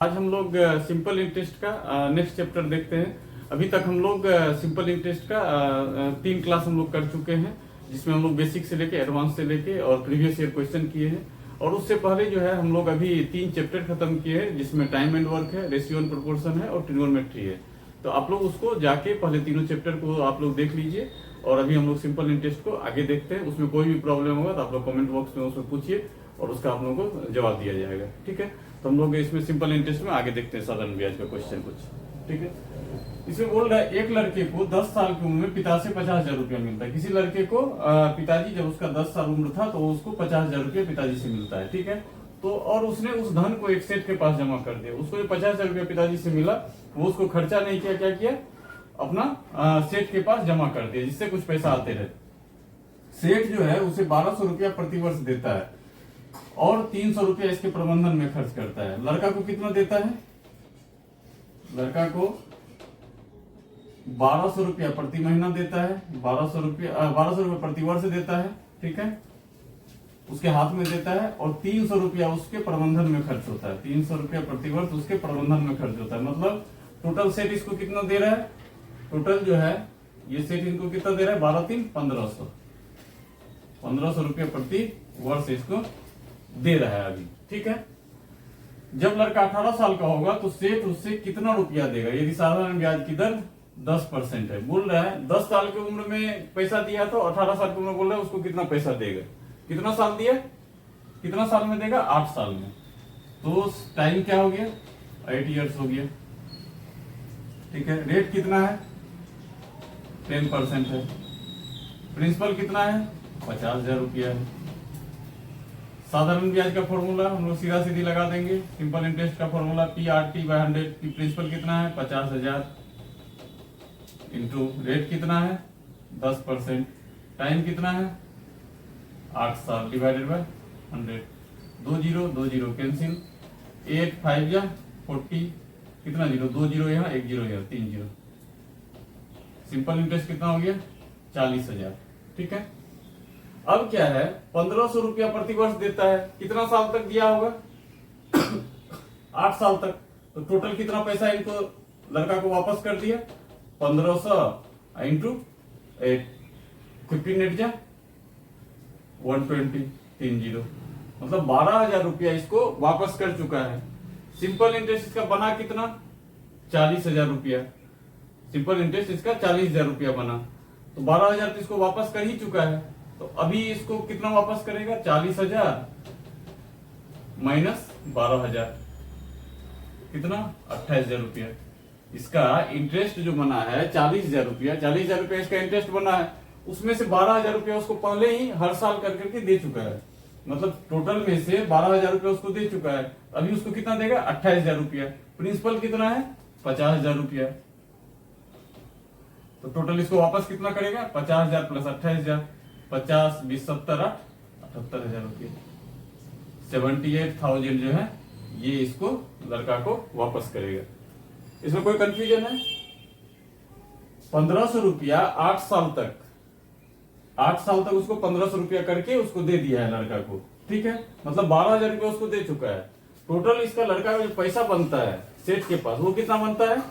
आज हम लोग सिंपल इंटरेस्ट का नेक्स्ट चैप्टर देखते हैं। अभी तक हम लोग सिंपल इंटरेस्ट का 3 क्लास हम लोग कर चुके हैं, जिसमें हम लोग बेसिक से लेके एडवांस से लेके और प्रीवियस ईयर क्वेश्चन किए हैं। और उससे पहले जो है हम लोग अभी 3 चैप्टर खत्म किए हैं, जिसमें टाइम एंड वर्क है, रेशियो एंड प्रोपोर्शन है और ट्रिग्नोमेट्री है। तो आप लोग उसको जाके पहले तीनों चैप्टर को आप लोग देख लीजिए। और अभी हम लोग सिंपल इंटरेस्ट को आगे देखते हैं। उसमें कोई भी प्रॉब्लम होगा तो आप लोग कमेंट बॉक्स में उसमें पूछिए और उसका आप लोगों को जवाब दिया जाएगा। ठीक है, तो हम लोग इसमें सिंपल इंटरेस्ट में आगे देखते हैं साधारण ब्याज का क्वेश्चन कुछ। ठीक है, इसमें बोल रहा है एक लड़के को 10 साल की उम्र में पिता से 50,000 रुपया मिलता है। किसी लड़के को पिताजी जब उसका 10 साल उम्र था तो उसको 50,000 रुपया पिताजी से मिलता है। ठीक है, तो और उसने उस धन को एक सेठ के पास जमा कर दिया। उसको जो 50,000 रुपया पिताजी से मिला वो उसको खर्चा नहीं किया, क्या किया, अपना सेठ के पास जमा कर दिया, जिससे कुछ पैसा आते रहे। सेठ जो है उसे 1200 रुपया प्रति वर्ष देता है और 300 रुपया इसके प्रबंधन में खर्च करता है। लड़का को कितना देता है? लड़का को 1200 रुपया प्रति महीना देता है, 1200 रुपया प्रति वर्ष देता है। ठीक है, उसके हाथ में देता है और 300 रुपया उसके प्रबंधन में खर्च होता है। 300 रुपया प्रति वर्ष उसके प्रबंधन में खर्च होता है। मतलब टोटल सेठ इसको कितना दे रहा है? टोटल जो है ये सेठ इनको कितना दे रहा है? 12 3 1500 1500 रुपया प्रति वर्ष इसको दे रहा है अभी। ठीक है, जब लड़का 18 साल का होगा तो सेठ उससे कितना रुपया देगा? यदि साधारण ब्याज की दर 10% है। बोल रहा है 10 साल की उम्र में पैसा दिया तो 18 साल की उम्र बोल रहा है उसको कितना पैसा देगा? कितना साल दिया, कितना साल में देगा? 8 साल में। तो टाइम क्या हो गया? 8 ईयर्स हो गया। ठीक है, रेट कितना है? 10% है। प्रिंसिपल कितना है? 50,000 रुपया है। साधारण ब्याज का फॉर्मूला हम लोग सीधा सीधी लगा देंगे। सिंपल इंटरेस्ट का फॉर्मूला PRT/100 की प्रिंसिपल कितना है? 50,000 इंटू रेट कितना है? 10%। टाइम कितना है? 8 साल डिवाइडेड बाय 100। 2 0 कैंसिल। 8 5 या 40, कितना जीरो? 2 0 यहाँ, 1 0 यहाँ, 3 0। सिंपल इंटरेस्ट कितना हो गया? 40,000। ठीक है, अब क्या है? 1500 रुपया प्रति वर्ष देता है। कितना साल तक दिया होगा? 8 साल तक। तो टोटल कितना पैसा इनको लड़का को वापस कर दिया? 1500 इंटू 8, 15 8 जा 120, 3 0। मतलब 12,000 रुपया इसको वापस कर चुका है। सिंपल इंटरेस्ट इसका बना कितना? 40,000 रुपया। सिंपल इंटरेस्ट इसका 40,000 रुपया बना, तो 12,000 तो इसको वापस कर ही चुका है। तो अभी इसको कितना वापस करेगा? 40,000 माइनस 12,000, कितना? 28,000 रुपया। इसका इंटरेस्ट जो बना है 40,000 रुपया, 40,000 रुपया इसका इंटरेस्ट बना है। उसमें से 12,000 रुपया उसको पहले ही हर साल कर करके दे चुका है। मतलब टोटल में से 12,000 रुपया उसको दे चुका है। अभी उसको कितना देगा? 28,000 रुपया। प्रिंसिपल कितना है? 50,000 रुपया। तो टोटल इसको वापस कितना करेगा? 50,000 प्लस 28,000, 50 20 70 78,000 रुपये। 78,000 जो है ये इसको लड़का को वापस करेगा। इसमें कोई कंफ्यूजन है? 1500 रुपया 8 साल तक, 8 साल तक उसको 1500 रुपया करके उसको दे दिया है लड़का को। ठीक है, मतलब 12,000 रुपया उसको दे चुका है। टोटल इसका लड़का का जो पैसा बनता है सेठ के पास वो कितना बनता है?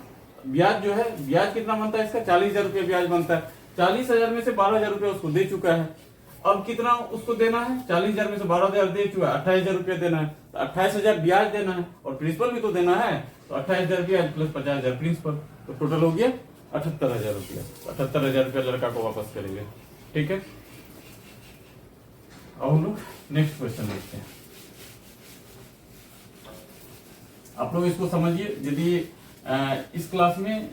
ब्याज जो है, ब्याज कितना बनता है इसका? 40,000 रुपया ब्याज बनता है। 40,000 में से 12,000 रुपया उसको दे चुका है। अब कितना उसको देना है? 40,000 में से 12,000 दे चुका है, 28,000 रुपया देना है। तो 28,000 ब्याज देना है और प्रिंसिपल भी तो देना है। तो 28,000 ब्याज प्लस 50,000 प्रिंसिपल, तो टोटल हो गया 78,000 रुपया। 78,000 रुपया लड़का को वापस करेंगे। ठीक है, अब हम लोग नेक्स्ट क्वेश्चन देखते हैं। आप लोग इसको समझिए। यदि इस क्लास में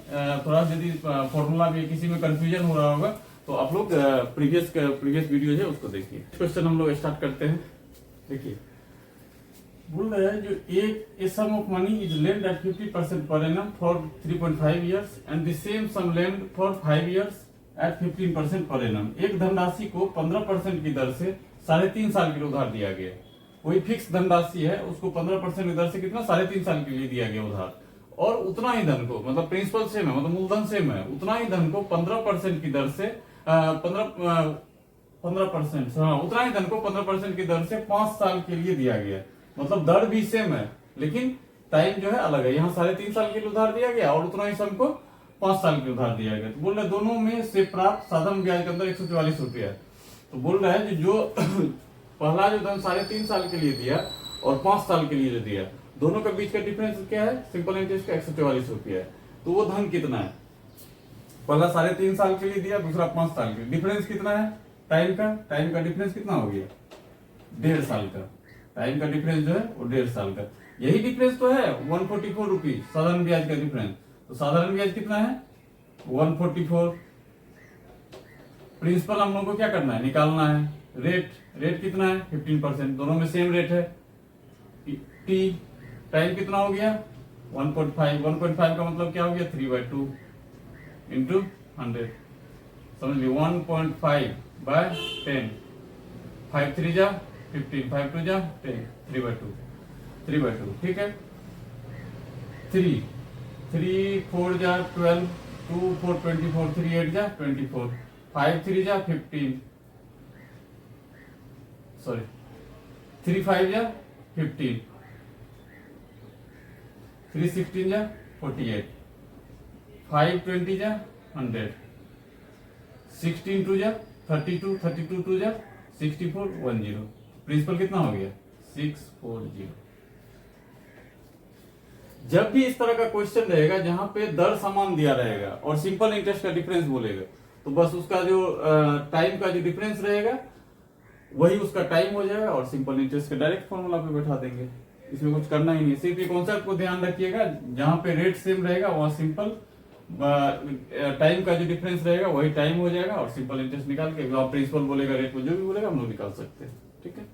थोड़ा यदि फॉर्मूला में किसी में कंफ्यूजन हो रहा होगा तो आप लोग प्रीवियस वीडियो है उसको देखिए। क्वेश्चन हम लोग स्टार्ट करते हैं। देखिए, बोल रहा है जो एक sum of money is lend at 50% per annum for 3.5 years and the same sum lend for 5 years at 15% per annum. एक धनराशि को 15% की दर से 3.5 साल के लिए उधार दिया गया। कोई फिक्स धनराशि है, उसको 15% की दर से कितना? 3.5 साल के लिए दिया गया उधार। और उतना ही धन को, मतलब प्रिंसिपल सेम है, मतलब मूलधन सेम है, उतना ही धन को 15% की दर से 15% हाँ, उतना ही धन को 15% की दर से 5 साल के लिए दिया गया। मतलब दर भी सेम है, लेकिन टाइम जो है अलग है। यहाँ 3.5 साल के लिए उधार दिया गया और उतना ही सम को 5 साल के उधार दिया गया। तो बोल रहे दोनों में से प्राप्त साधारण ब्याज का अंतर 144 रुपया है। तो बोल रहा है जो पहला जो धन 3.5 साल के लिए दिया और 5 साल के लिए जो दिया, दोनों के बीच का डिफरेंस क्या है? सिंपल इंटरेस्ट का 144 रुपया है। तो वो धन कितना है? पहला 3.5 साल के लिए दिया, दूसरा 5 साल के लिए। डिफरेंस कितना है? टाइम का डिफरेंस कितना हो गया? 1.5 साल का। टाइम का डिफरेंस जो है वो 1.5 साल का। यही डिफरेंस तो है 144 रुपीज साधारण ब्याज का डिफरेंस। तो साधारण ब्याज कितना है? 144। प्रिंसिपल हम लोग को क्या करना है? निकालना है। रेट कितना है? 15%। दोनों में सेम रेट है। टी टाइम कितना हो गया? 1.5। 1.5 का मतलब क्या हो गया? 3/2 इंटू 100। समझ ली? 1.5/10। 5 3 जा 15, 5 2 जा 10, 3/2। ठीक है। 3 4 जा 12, 2 4 24, 3 8 जा 24, 5 3 जा 15, सॉरी 3 5 जा 15, 3 16 जा 48, 5 20 जा 100, 16 2 जा 32, 32 2 जा 64, 10। प्रिंसिपल कितना हो गया? 640। जब भी इस तरह का क्वेश्चन रहेगा जहां पे दर समान दिया रहेगा और सिंपल इंटरेस्ट का डिफरेंस बोलेगा, तो बस उसका जो टाइम का जो डिफरेंस रहेगा वही उसका टाइम हो जाएगा और सिंपल इंटरेस्ट का डायरेक्ट फॉर्मूला पे बैठा देंगे। इसमें कुछ करना ही नहीं। सिर्फ ये कॉन्सेप्ट को ध्यान रखिएगा, जहां पे रेट सेम रहेगा वहां सिंपल टाइम का जो डिफरेंस रहेगा वही टाइम हो जाएगा और सिंपल इंटरेस्ट निकाल के आप प्रिंसिपल बोलेगा, रेट को जो भी बोलेगा हम लोग निकाल सकते हैं। ठीक है।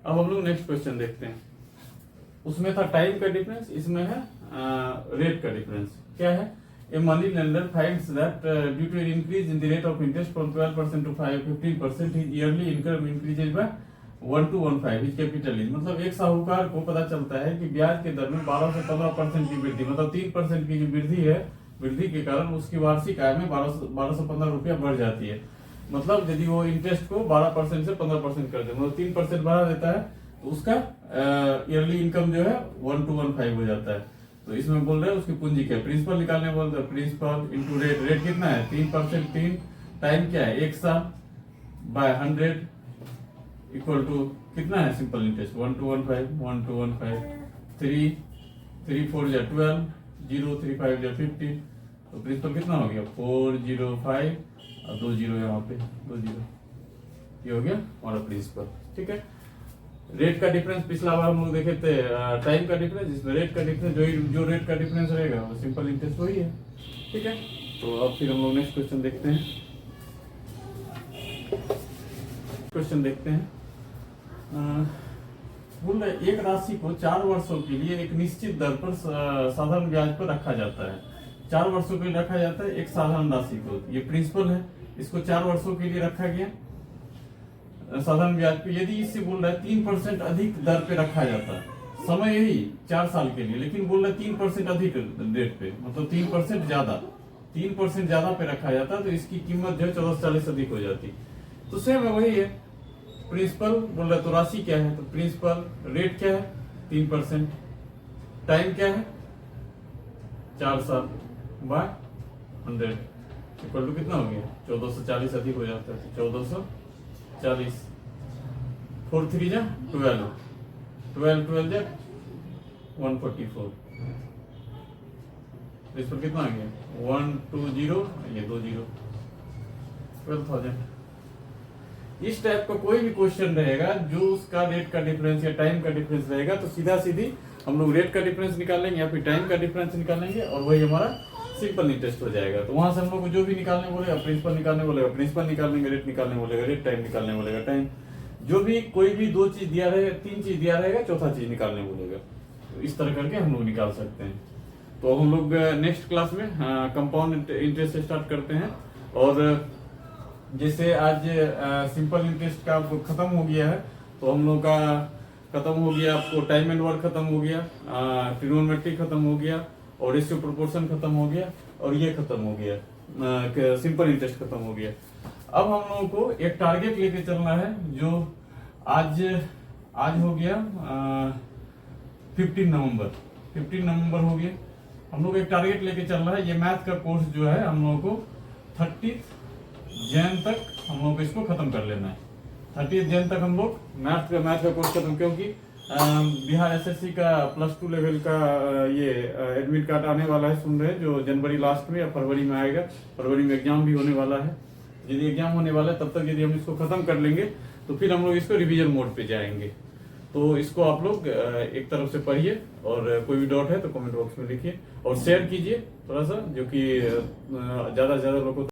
अब हम लोग नेक्स्ट क्वेश्चन देखते हैं। उसमें था टाइम का डिफरेंस, इसमें है रेट का डिफरेंस। क्या है? A money lender finds that due to an increase in the rate of interest from 12% to 15%, his yearly income increases by 1 to 1.5. His capital is, मतलब एक साहूकार को पता चलता है कि ब्याज के दर में 12 से 15% की वृद्धि, मतलब 3% की जो वृद्धि है, वृद्धि के कारण उसकी वार्षिक आय में 1215 रुपया बढ़ जाती है। मतलब यदि वो इंटरेस्ट को 12% से 15% कर दे, मतलब 3% बढ़ा देता है, तो उसका ईयरली इनकम जो है 1 to 1.5 हो जाता है। तो इसमें बोल रहे हैं उसकी पूंजी क्या है? प्रिंसिपल निकालने बोल रहे हैं। Principal into rate. रेट कितना है? 3%। 3 टाइम क्या है? 1 साल बाय 100 इक्वल टू कितना है? Simple interest 1 to 1.5, 1 to 1.5। 3 4 जा 12, 0 3 5 जा 50। तो प्रिंसिपल कितना हो गया? 405 और 2 0 यहाँ पे 2 0। ये हो गया हमारा प्रिंसिपल। ठीक है। रेट का डिफरेंस पिछला बार हम लोग देखे थे टाइम का डिफरेंस, इसमें रेट का डिफरेंस जो रेट का डिफरेंस रहेगा वो सिंपल इंटरेस्ट वही है। ठीक है। तो अब फिर हम लोग नेक्स्ट क्वेश्चन देखते हैं। बोल रहे एक राशि को 4 वर्षों के लिए एक निश्चित दर पर साधारण ब्याज पर रखा जाता है। 4 वर्षों के लिए रखा जाता है एक साधारण राशि को। ये प्रिंसिपल है, इसको 4 वर्षों के लिए रखा गया साधारण ब्याज पे। यदि इससे बोल रहा है 3% अधिक दर पे रखा जाता है, समय यही 4 साल के लिए, लेकिन बोल रहा है 3% अधिक रेट पे, मतलब 3% ज्यादा पे रखा जाता है, तो इसकी कीमत जो है 1440 अधिक हो जाती। तो सेम है, वही है। प्रिंसिपल बोल रहा है तो राशि क्या है? तो प्रिंसिपल रेट क्या है? 3%। टाइम क्या है? 4 साल बाय 100 इक्वल टू कितना हो गया? 1440 अधिक हो जाता है। 1440। 4 3 जा 12, 12 जा 144। इस पर कितना आ गया? 1 2 0, ये 2 0, 12,000। इस टाइप का कोई भी क्वेश्चन रहेगा जो उसका रेट का डिफरेंस या टाइम का डिफरेंस रहेगा, तो सीधा सीधी हम लोग रेट का डिफरेंस निकालेंगे या फिर टाइम का डिफरेंस निकालेंगे और वही हमारा सिंपल इंटरेस्ट हो जाएगा। तो वहां से हम लोग को जो भी निकालने बोलेगा, प्रिंसिपल निकालने बोलेगा प्रिंसिपल निकालेंगे, रेट निकालने बोलेगा रेट, टाइम निकालने बोलेगा टाइम। जो भी कोई भी 2 चीज दिया रहेगा, 3 चीज दिया रहेगा, चौथा चीज निकालने बोलेगा। तो इस तरह करके हम लोग निकाल सकते हैं। तो हम लोग नेक्स्ट क्लास में कंपाउंड इंटरेस्ट स्टार्ट करते हैं। और जैसे आज सिंपल इंटरेस्ट का खत्म हो गया है, तो हम लोग का खत्म हो गया, आपको टाइम एंड वर्क खत्म हो गया, ट्रिग्नोमेट्री खत्म हो गया और रेशियो प्रोपोर्शन खत्म हो गया। और ये खत्म हो गया, सिंपल इंटरेस्ट खत्म हो गया। अब हम लोगों को एक टारगेट लेके चलना है, जो आज हो गया 15 नवंबर हो गया। हम लोग एक टारगेट लेके चल रहा है, ये मैथ का कोर्स जो है हम लोगों को 30 जैन तक हम लोगों को इसको खत्म कर लेना है। 30 जैन तक हम लोग मैथ का कोर्स खत्म, क्योंकि बिहार एसएससी का +2 लेवल का ये एडमिट कार्ड आने वाला है, सुन रहे हैं, जो जनवरी लास्ट में या फरवरी में आएगा। फरवरी में एग्जाम भी होने वाला है। यदि एग्जाम होने वाला है तब तक यदि हम इसको खत्म कर लेंगे तो फिर हम लोग इसको रिवीजन मोड पे जाएंगे। तो इसको आप लोग एक तरफ से पढ़िए, और कोई भी डाउट है तो कमेंट बॉक्स में लिखिए और शेयर कीजिए थोड़ा सा, जो कि ज्यादा से ज्यादा लोगों को